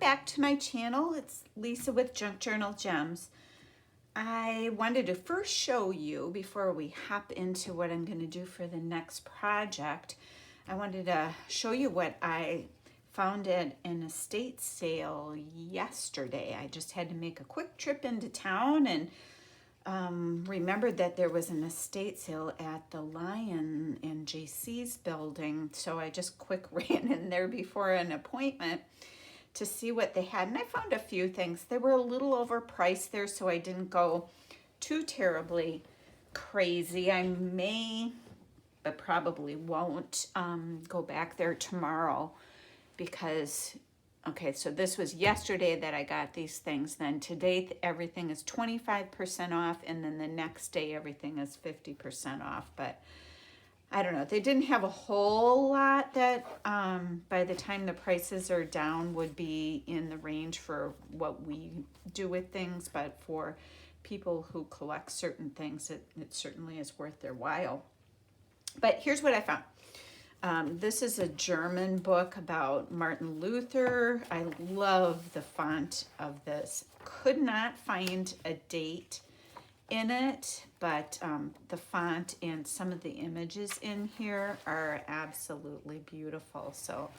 back to my channel. It's Lisa with Junk Journal Gems. I wanted to first show you, before we hop into what I'm going to do for the next project, I wanted to show you what I found at an estate sale yesterday. I just had to make a quick trip into town and remembered that there was an estate sale at the Lion in JC's building, so I just quick ran in there before an appointment to see what they had, and I found a few things. They were a little overpriced there, so I didn't go too terribly crazy. I may, but probably won't, go back there tomorrow because, okay, so this was yesterday that I got these things. Then today everything is 25% off, and then the next day everything is 50% off. But I don't know, they didn't have a whole lot that by the time the prices are down would be in the range for what we do with things, but for people who collect certain things, it certainly is worth their while. But here's what I found. This is a German book about Martin Luther. I love the font of this. Could not find a date in it, but the font and some of the images in here are absolutely beautiful. So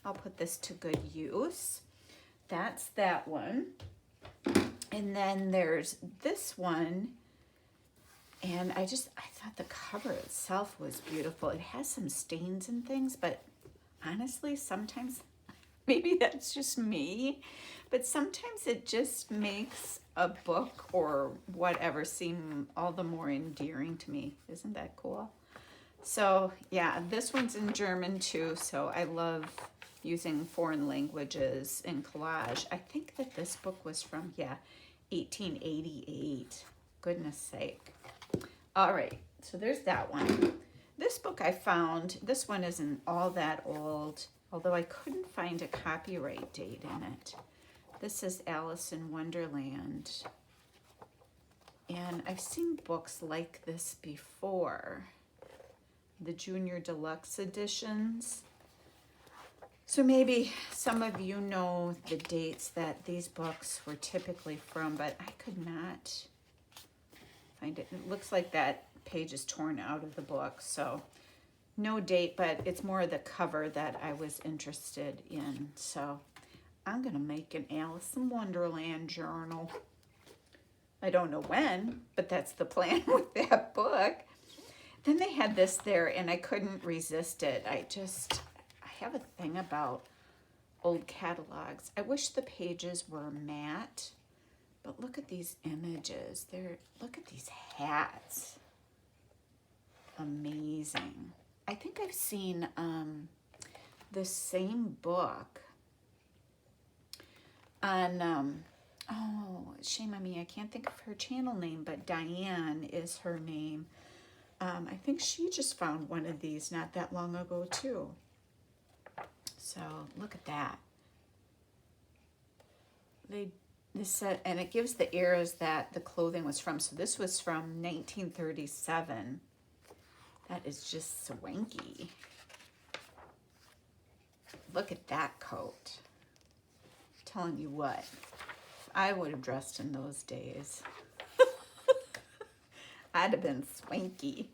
I'll put this to good use. That's that one. And then there's this one. And I thought the cover itself was beautiful. It has some stains and things, but honestly, sometimes, maybe that's just me, but sometimes it just makes a book or whatever seem all the more endearing to me. Isn't that cool? So yeah, this one's in German too, so I love using foreign languages in collage. I think that this book was from, 1888. Goodness sake. All right, so there's that one. This book I found, this one isn't all that old, although I couldn't find a copyright date in it. This is Alice in Wonderland. And I've seen books like this before, the Junior Deluxe editions. So maybe some of you know the dates that these books were typically from, but I could not find it. It looks like that page is torn out of the book, so no date, but it's more the cover that I was interested in. So I'm gonna make an Alice in Wonderland journal. I don't know when, but that's the plan with that book. Then they had this there and I couldn't resist it. I have a thing about old catalogs. I wish the pages were matte. But look at these images. Look at these hats. Amazing. I think I've seen the same book on, oh, shame on me, I can't think of her channel name, but Diane is her name. I think she just found one of these not that long ago too. So look at that. And it gives the eras that the clothing was from. So this was from 1937. That is just swanky. Look at that coat. I'm telling you what, I would have dressed in those days. I'd have been swanky.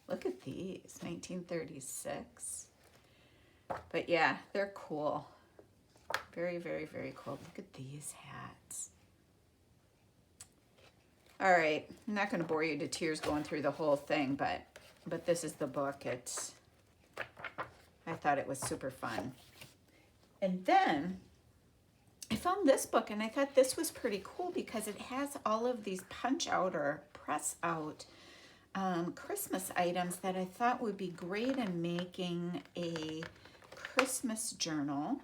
Look at these, 1936. But yeah, they're cool. Very, very, very cool. Look at these hats. All right, I'm not going to bore you to tears going through the whole thing, but this is the book. I thought it was super fun. And then I found this book, and I thought this was pretty cool because it has all of these punch out or press out Christmas items that I thought would be great in making a Christmas journal.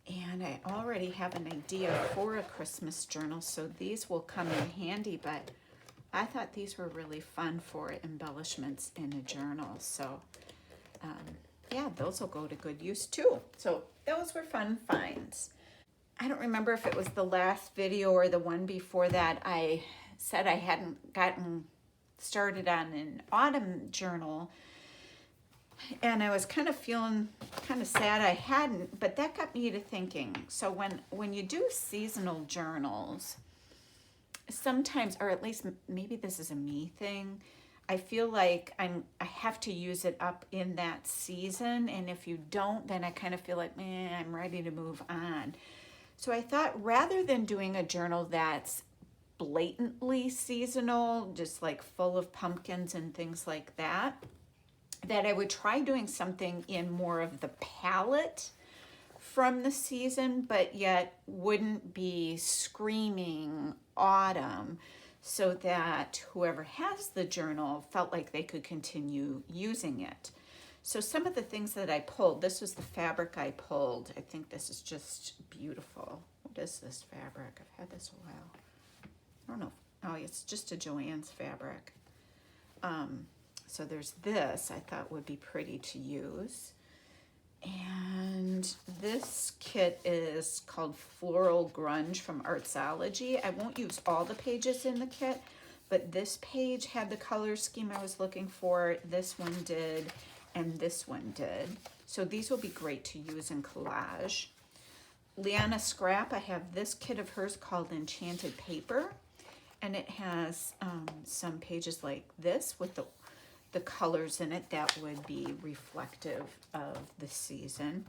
And I already have an idea for a Christmas journal, so these will come in handy, but I thought these were really fun for embellishments in a journal. So yeah, those will go to good use too. So those were fun finds. I don't remember if it was the last video or the one before that I said I hadn't gotten started on an autumn journal, and I was kind of feeling kind of sad I hadn't, but that got me to thinking. So when you do seasonal journals, sometimes, or at least maybe this is a me thing, I feel like I have to use it up in that season, and if you don't, then I kind of feel like, I'm ready to move on. So I thought rather than doing a journal that's blatantly seasonal, just like full of pumpkins and things like that, that I would try doing something in more of the palette from the season, but yet wouldn't be screaming autumn, so that whoever has the journal felt like they could continue using it. So some of the things that I pulled, this was the fabric I pulled. I think this is just beautiful. What is this fabric? I've had this a while. I don't know. Oh, it's just a Joann's fabric. So there's this I thought would be pretty to use. And this kit is called Floral Grunge from Artsology. I won't use all the pages in the kit, but this page had the color scheme I was looking for. This one did, and this one did. So these will be great to use in collage. Liana Scrap, I have this kit of hers called Enchanted Paper, and it has some pages like this with the colors in it that would be reflective of the season.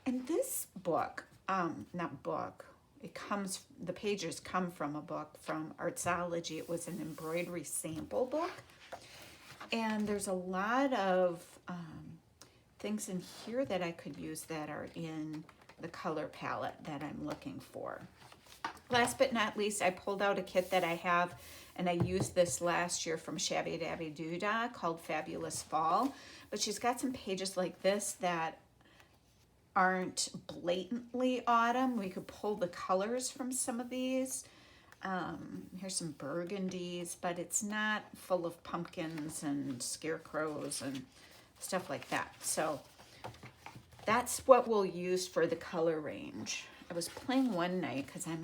And this book, the pages come from a book from Artsology. It was an embroidery sample book. And there's a lot of things in here that I could use that are in the color palette that I'm looking for. Last but not least, I pulled out a kit that I have, and I used this last year from Shabby Dabby Doodah called Fabulous Fall. But she's got some pages like this that aren't blatantly autumn. We could pull the colors from some of these. Here's some burgundies, but it's not full of pumpkins and scarecrows and stuff like that. So that's what we'll use for the color range. I was playing one night because I'm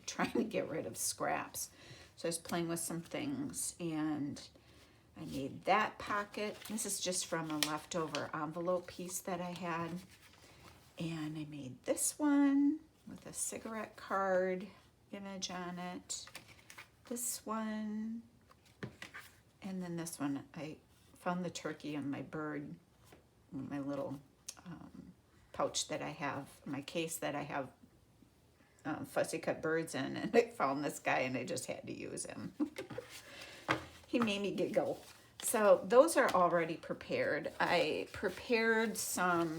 trying to get rid of scraps. So I was playing with some things, and I made that pocket. This is just from a leftover envelope piece that I had. And I made this one with a cigarette card image on it. This one. And then this one, I found the turkey and my bird, my little pouch that I have, my case that I have fussy cut birds in, and I found this guy and I just had to use him. He made me giggle. So those are already prepared. I prepared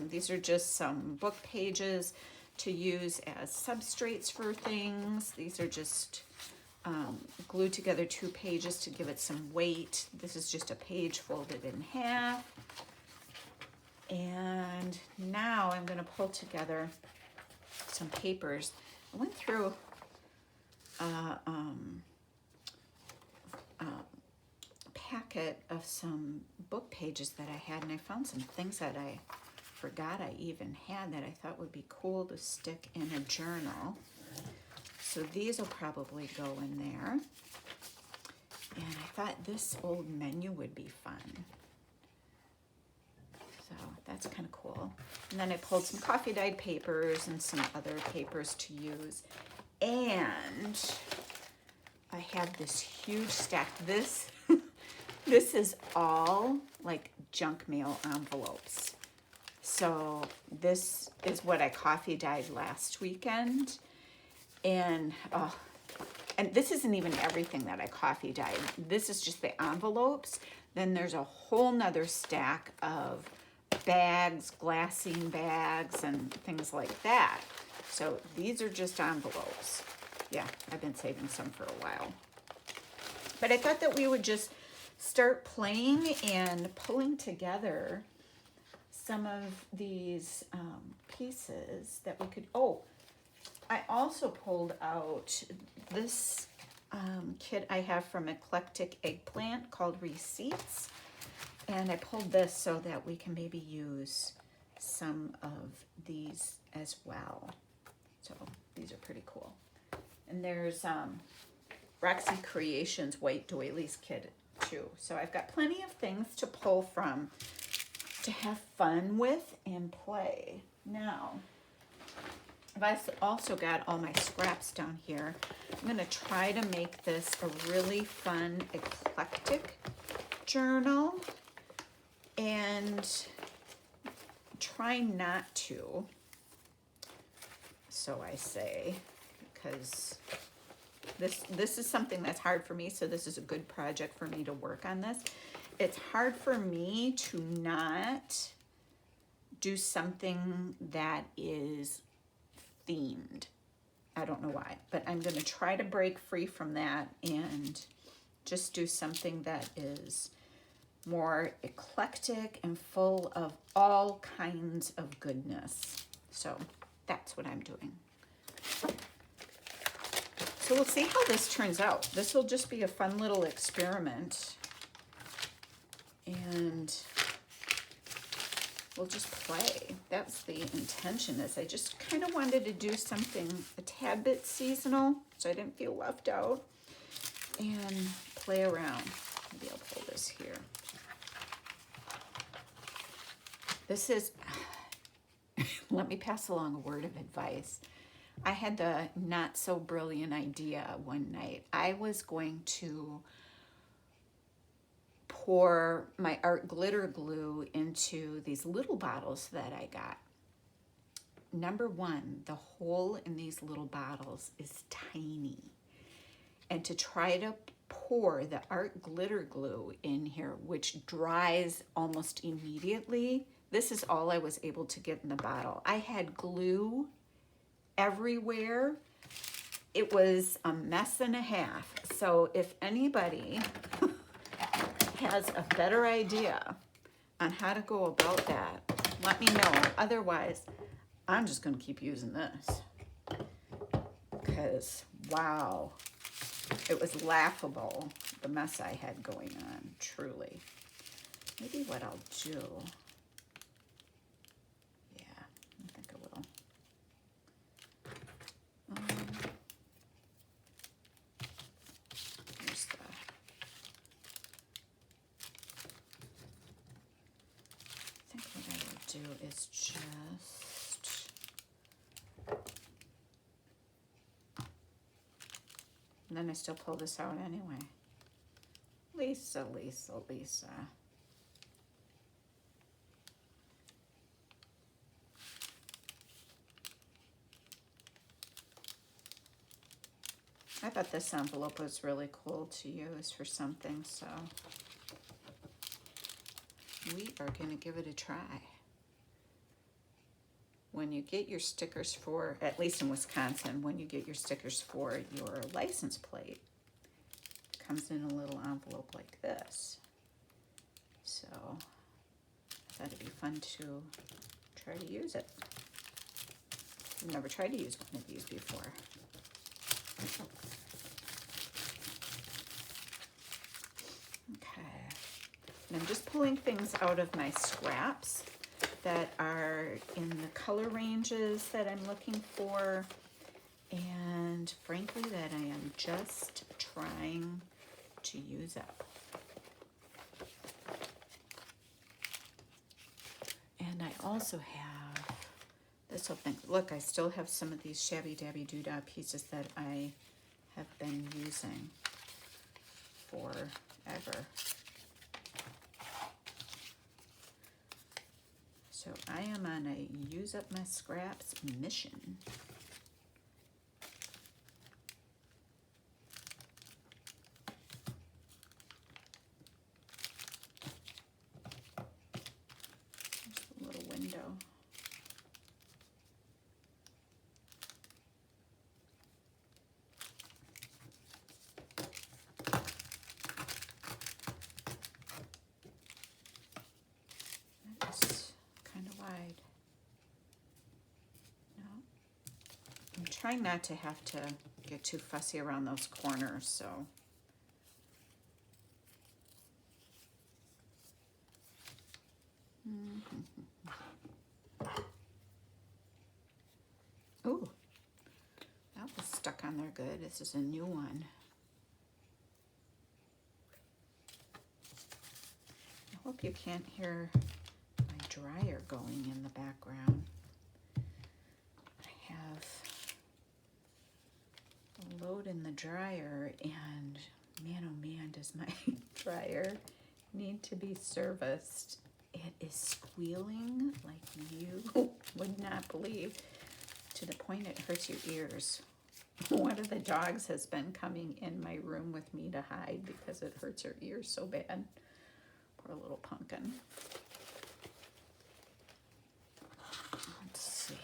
these are just some book pages to use as substrates for things. These are just glued together 2 pages to give it some weight. This is just a page folded in half. And now I'm going to pull together some papers. I went through a packet of some book pages that I had, and I found some things that I forgot I even had that I thought would be cool to stick in a journal. So these will probably go in there. And I thought this old menu would be fun. So that's kind of cool. And then I pulled some coffee dyed papers and some other papers to use. And I have this huge stack. This is all like junk mail envelopes. So this is what I coffee dyed last weekend. And this isn't even everything that I coffee dyed. This is just the envelopes. Then there's a whole nother stack of bags, glassine bags, and things like that. So these are just envelopes. Yeah, I've been saving some for a while. But I thought that we would just start playing and pulling together some of these pieces that we could... Oh, I also pulled out this kit I have from Eclectic Eggplant called Receipts. And I pulled this so that we can maybe use some of these as well. So these are pretty cool. And there's Roxy Creations White Doilies kit too. So I've got plenty of things to pull from to have fun with and play. Now, I've also got all my scraps down here. I'm going to try to make this a really fun, eclectic journal and try not to, so I say, because this is something that's hard for me, so this is a good project for me to work on this. It's hard for me to not do something that is themed. I don't know why, but I'm going to try to break free from that and just do something that is more eclectic and full of all kinds of goodness. So that's what I'm doing. So we'll see how this turns out. This will just be a fun little experiment. And we'll just play. That's the intention. Is I just kind of wanted to do something a tad bit seasonal so I didn't feel left out and play around. Maybe I'll pull this here. This is, let me pass along a word of advice. I had the not so brilliant idea one night. I was going to pour my art glitter glue into these little bottles that I got. Number one, the hole in these little bottles is tiny. And to try to pour the art glitter glue in here, which dries almost immediately, this is all I was able to get in the bottle. I had glue everywhere. It was a mess and a half. So if anybody has a better idea on how to go about that, let me know. Otherwise, I'm just going to keep using this. Because, wow, it was laughable, the mess I had going on, truly. Maybe what I'll do, yeah, I think I will. Here's the, I think what I will do is just, and then I still pull this out anyway. Lisa, Lisa, Lisa. I thought this envelope was really cool to use for something, so we are going to give it a try. When you get your stickers for, at least in Wisconsin, when you get your stickers for your license plate, it comes in a little envelope like this. So I thought it'd be fun to try to use it. I've never tried to use one of these before. Okay, and I'm just pulling things out of my scraps that are in the color ranges that I'm looking for, and frankly that I am just trying to use up. And I also have this whole thing. Look, I still have some of these Shabby Dabby Doodah pieces that I have been using forever. So I am on a use up my scraps mission. There's the little window. That's kind of wide. No. I'm trying not to have to get too fussy around those corners, so. Ooh, that was stuck on there good. This is a new one. I hope you can't hear my dryer going in the background. I have a load in the dryer, and man, oh man, does my dryer need to be serviced. It is squealing like you would not believe, to the point it hurts your ears. One of the dogs has been coming in my room with me to hide because it hurts her ears so bad. Poor little pumpkin. Let's see.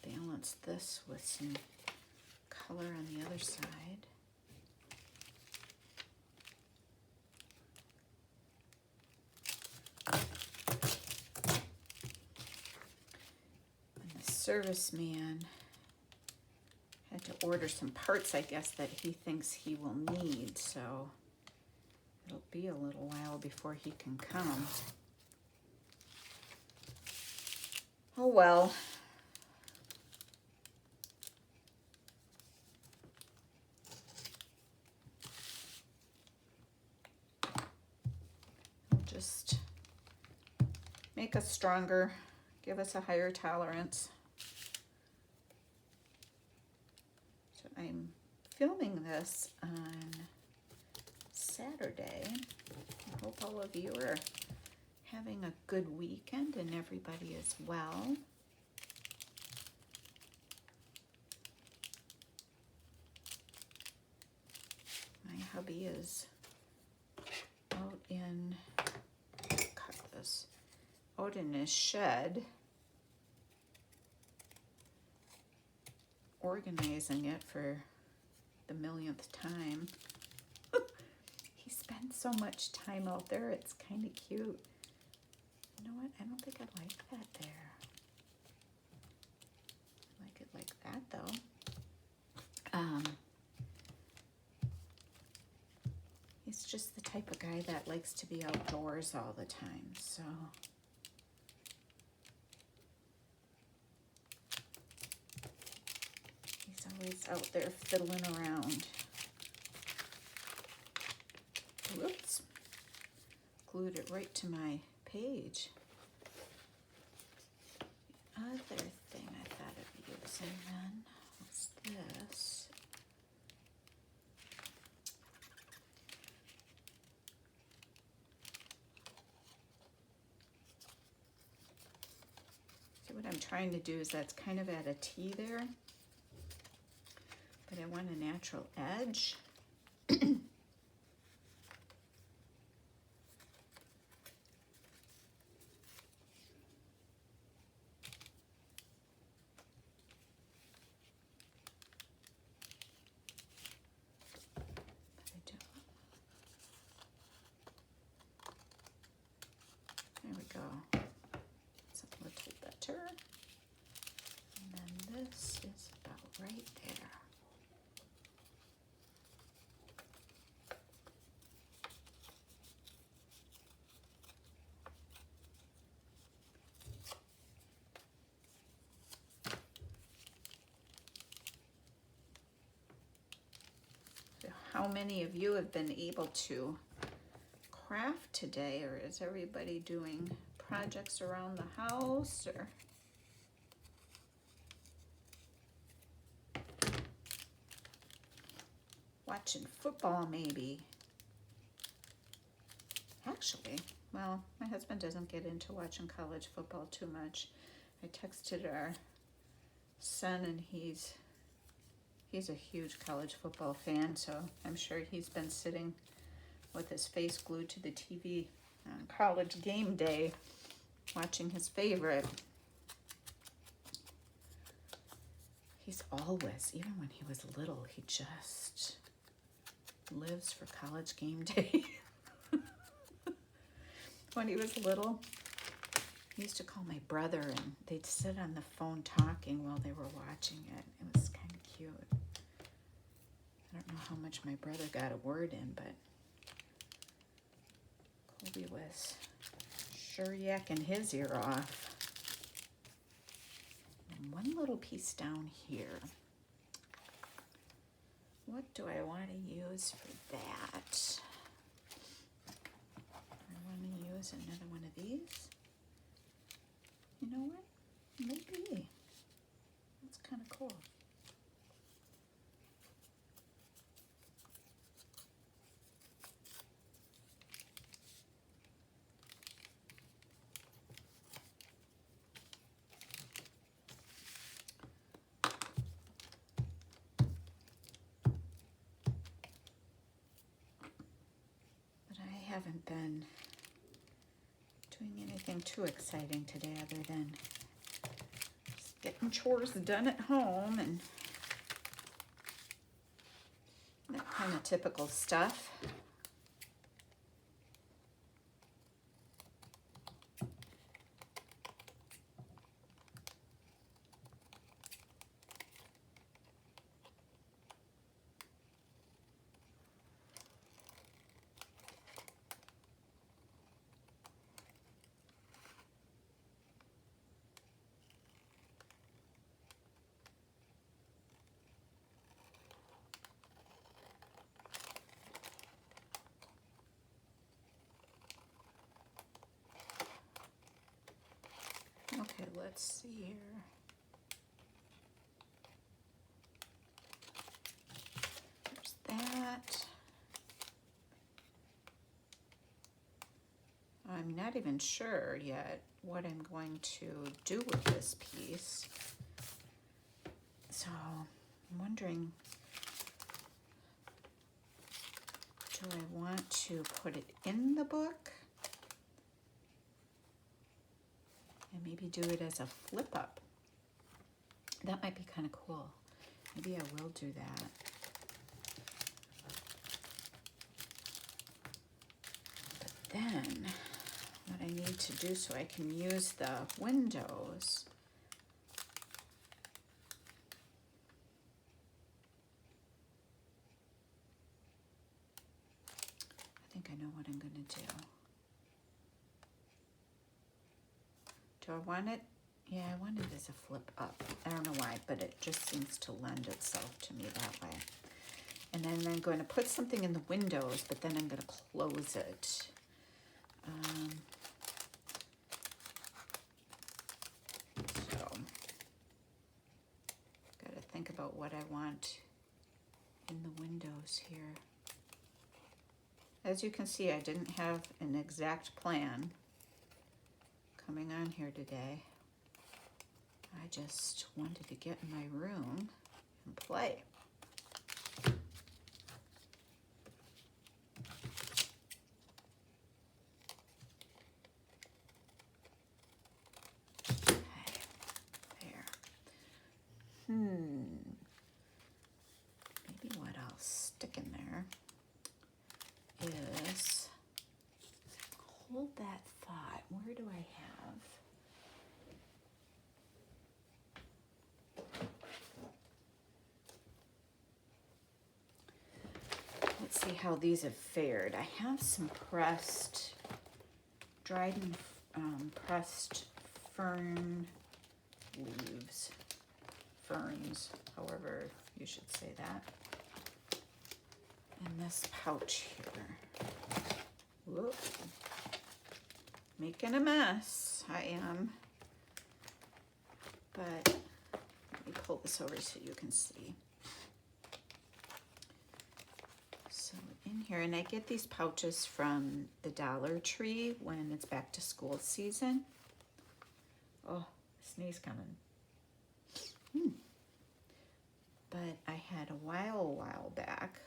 Balance this with some color on the other side. And the serviceman had to order some parts, I guess, that he thinks he will need, so it'll be a little while before he can come. Oh well. Just make us stronger, give us a higher tolerance. So I'm filming this on Saturday. I hope all of you are having a good weekend and everybody is well. My hubby is out in his shed, organizing it for the millionth time. He spends so much time out there, it's kind of cute. You know what? I don't think I like that there. I like it like that though. He's just the type of guy that likes to be outdoors all the time, so. He's always out there fiddling around. Whoops. Glued it right to my page. The other thing I thought of using then was this. So what I'm trying to do is that's kind of at a T there, but I want a natural edge. There we go. It's a little better. And then this is about right there. So how many of you have been able to craft today, or is everybody doing projects around the house, or watching football maybe? Actually, well, my husband doesn't get into watching college football too much. I texted our son and he's a huge college football fan, so I'm sure he's been sitting with his face glued to the TV on college game day, watching his favorite. He's always, even when he was little, he just lives for college game day. When he was little, he used to call my brother and they'd sit on the phone talking while they were watching it. It was kind of cute. I don't know how much my brother got a word in, but Colby was sure yakking his ear off. And one little piece down here. What do I want to use for that? I want to use another one of these. haven't been doing anything too exciting today other than just getting chores done at home and that kind of typical stuff. Okay, let's see here. There's that. I'm not even sure yet what I'm going to do with this piece. So I'm wondering, do I want to put it in the book? And maybe do it as a flip up. That might be kind of cool. Maybe I will do that. But then what I need to do so I can use the windows, I think I know what I'm going to do. Do I want it? Yeah, I want it as a flip up. I don't know why, but it just seems to lend itself to me that way. And then I'm going to put something in the windows, but then I'm going to close it. So, got to think about what I want in the windows here. As you can see, I didn't have an exact plan coming on here today. I just wanted to get in my room and play. Okay, there. Maybe what I'll stick in there is, hold that thought, where do I have? Let's see how these have fared. I have some pressed, dried and pressed fern leaves, ferns, however you should say that. In this pouch here. Whoop. Making a mess, I am. But let me pull this over so you can see. So in here, and I get these pouches from the Dollar Tree when it's back to school season. Oh, sneeze coming. But I had a while back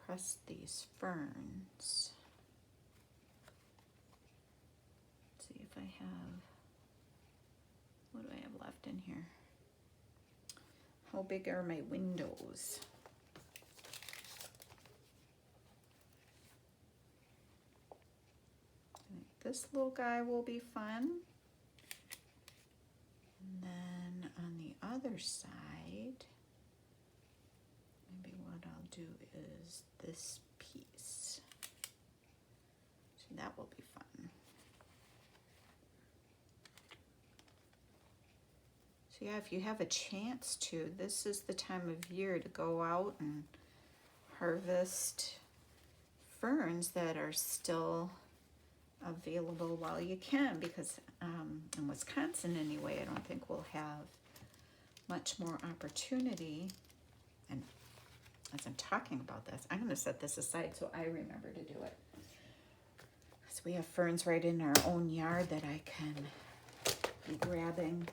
pressed these ferns. Let's see if I have, what do I have left in here? How big are my windows? I think this little guy will be fun. And then on the other side, maybe what I'll do is this piece. So that will be fun. So yeah, if you have a chance to, this is the time of year to go out and harvest ferns that are still available while you can, because in Wisconsin anyway, I don't think we'll have much more opportunity. And as I'm talking about this, I'm going to set this aside so I remember to do it. So we have ferns right in our own yard that I can be grabbing.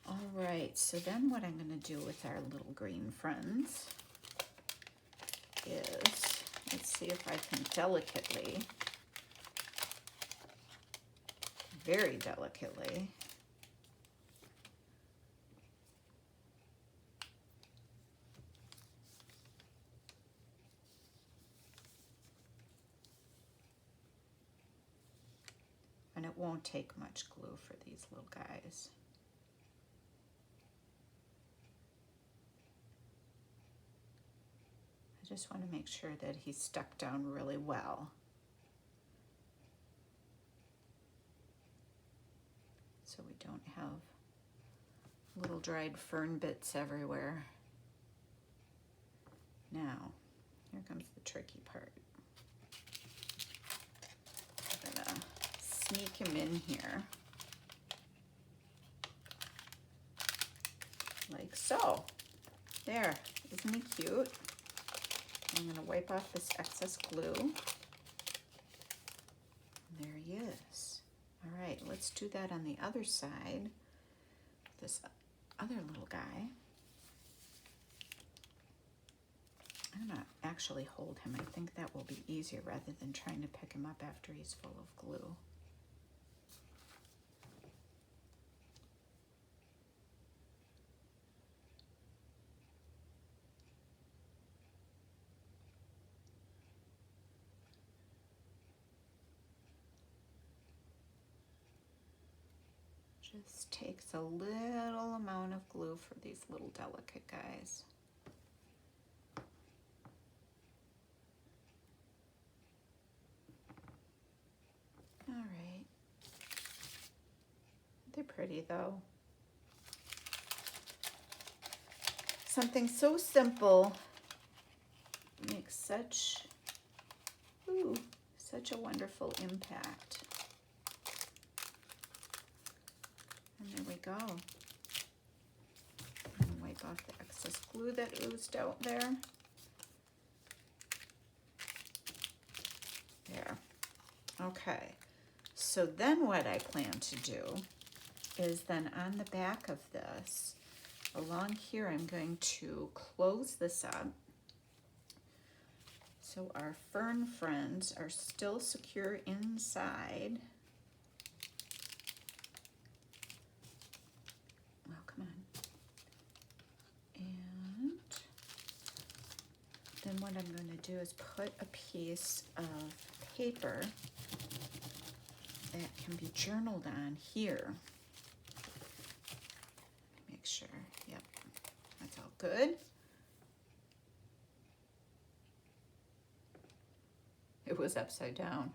All right, so then what I'm going to do with our little green friends is Let's see if I can delicately, very delicately, and it won't take much glue for these little guys. I just want to make sure that he's stuck down really well. So we don't have little dried fern bits everywhere. Now, here comes the tricky part. I'm gonna sneak him in here, like so. There, isn't he cute? I'm gonna wipe off this excess glue. There he is. All right, let's do that on the other side. This other little guy. I'm gonna actually hold him. I think that will be easier rather than trying to pick him up after he's full of glue. Just takes a little amount of glue for these little delicate guys. All right. They're pretty though. Something so simple makes such a wonderful impact. And there we go. And wipe off the excess glue that oozed out there. There. Okay. So then what I plan to do is then on the back of this, along here, I'm going to close this up so our fern friends are still secure inside. Oh, come on. And then what I'm going to do is put a piece of paper that can be journaled on here. Make sure, yep, that's all good. It was upside down.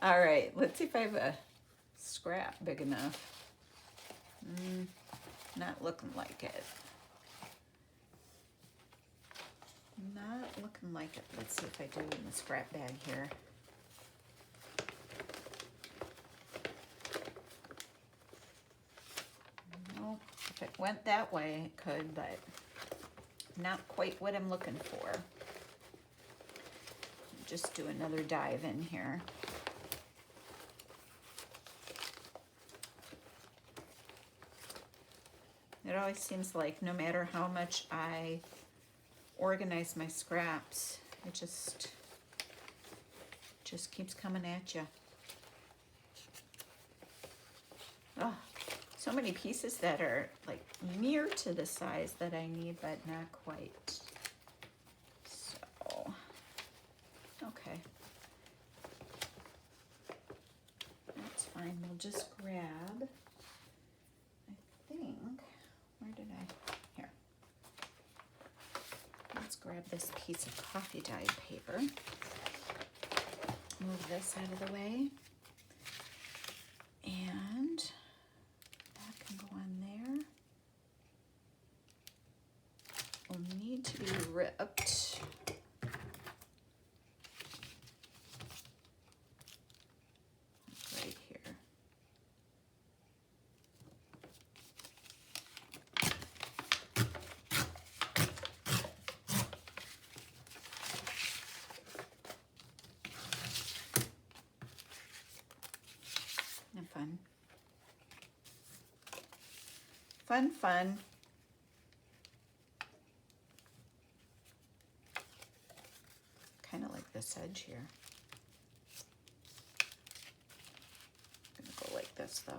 All right, let's see if I have a scrap big enough. Not looking like it. Not looking like it. Let's see if I do in the scrap bag here. Well, if it went that way, it could, but not quite what I'm looking for. Just do another dive in here. It always seems like no matter how much I organize my scraps, it just keeps coming at you. Oh, so many pieces that are like near to the size that I need, but not quite. So, okay. That's fine. We'll just grab, I think, where did I, here. Let's grab this piece of coffee dyed paper. Move this out of the way. And that can go on there. Will need to be ripped. Right here. And fun. Fun, fun. this edge here. I'm gonna go like this though.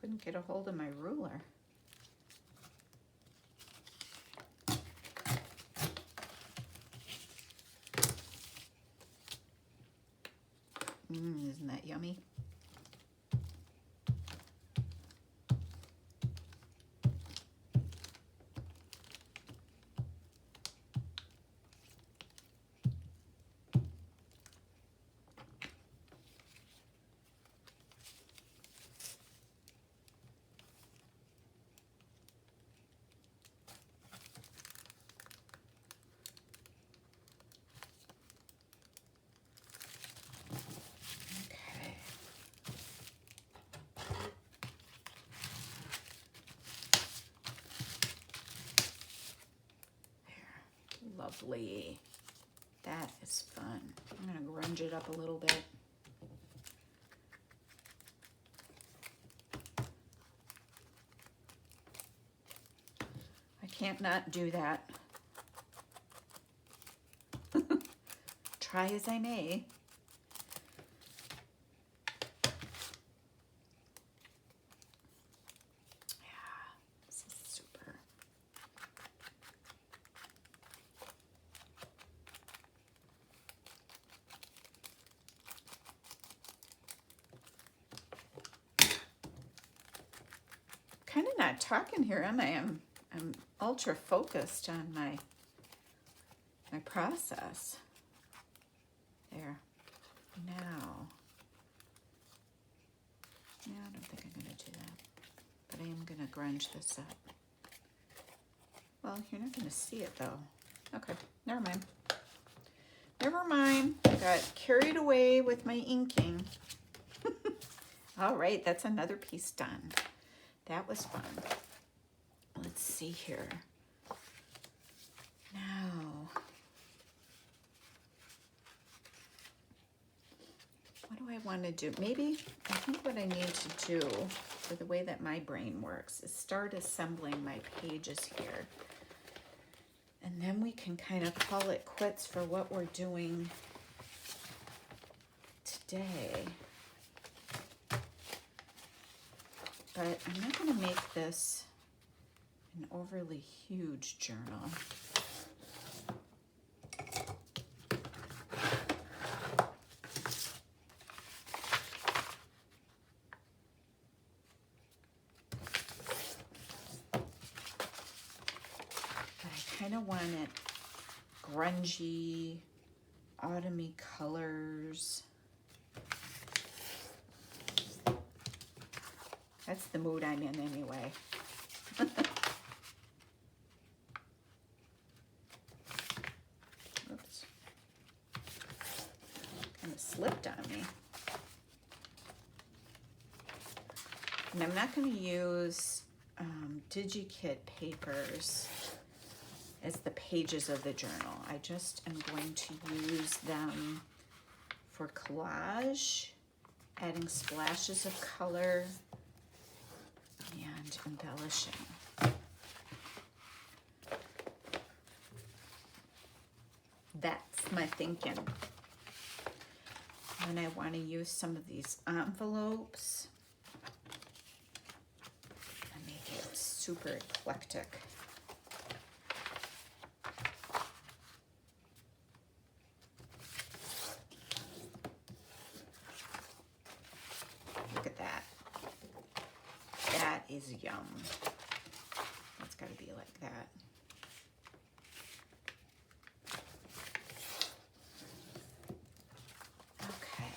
Couldn't get a hold of my ruler. Isn't that yummy? Lovely. That is fun. I'm going to grunge it up a little bit. I can't not do that. Try as I may. Kind of not talking here, am I? I'm ultra focused on my process. There. Now. No, I don't think I'm going to do that. But I am going to grunge this up. Well, you're not going to see it though. Okay, never mind. Never mind. I got carried away with my inking. All right, that's another piece done. That was fun. Let's see here. Now, what do I want to do? Maybe, I think what I need to do, for the way that my brain works, is start assembling my pages here. And then we can kind of call it quits for what we're doing today. But I'm not going to make this an overly huge journal. But I kind of want it grungy, autumny colors. That's the mood I'm in anyway. Oops. Kind of slipped on me. And I'm not going to use DigiKit papers as the pages of the journal. I just am going to use them for collage, adding splashes of color, and embellishing. That's my thinking. And I want to use some of these envelopes and make it super eclectic. Look at that. That is yum. It's got to be like that. Okay.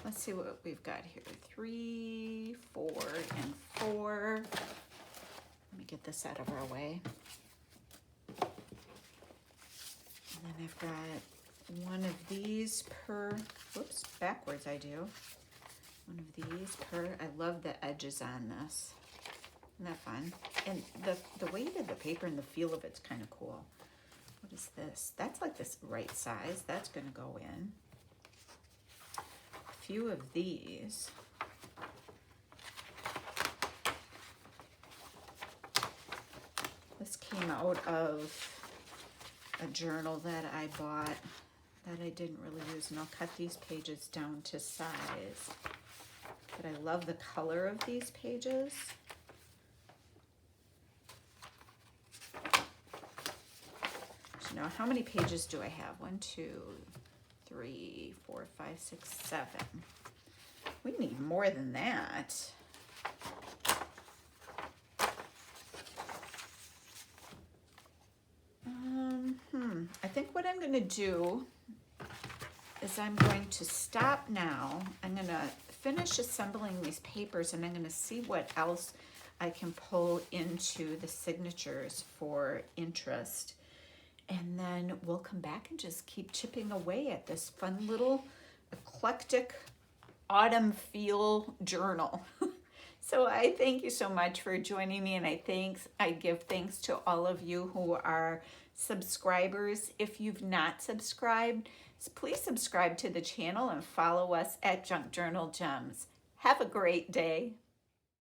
Let's see what we've got here. 3, 4, and 4. Let me get this out of our way. And then I've got one of these per, whoops, backwards I do. One of these per, I love the edges on this. Isn't that fun? And the weight of the paper and the feel of it's kind of cool. What is this? That's like this right size. That's going to go in. few of these. This came out of a journal that I bought that I didn't really use, and I'll cut these pages down to size. But I love the color of these pages. So now, how many pages do I have? 1, 2, 3, 4, 5, 6, 7. We need more than that. I think what I'm going to do is I'm going to stop now. I'm going to finish assembling these papers, and I'm going to see what else I can pull into the signatures for interest. And then we'll come back and just keep chipping away at this fun little eclectic autumn feel journal. So I thank you so much for joining me, and I give thanks to all of you who are subscribers. If you've not subscribed, please subscribe to the channel and follow us at Junk Journal Gems. Have a great day.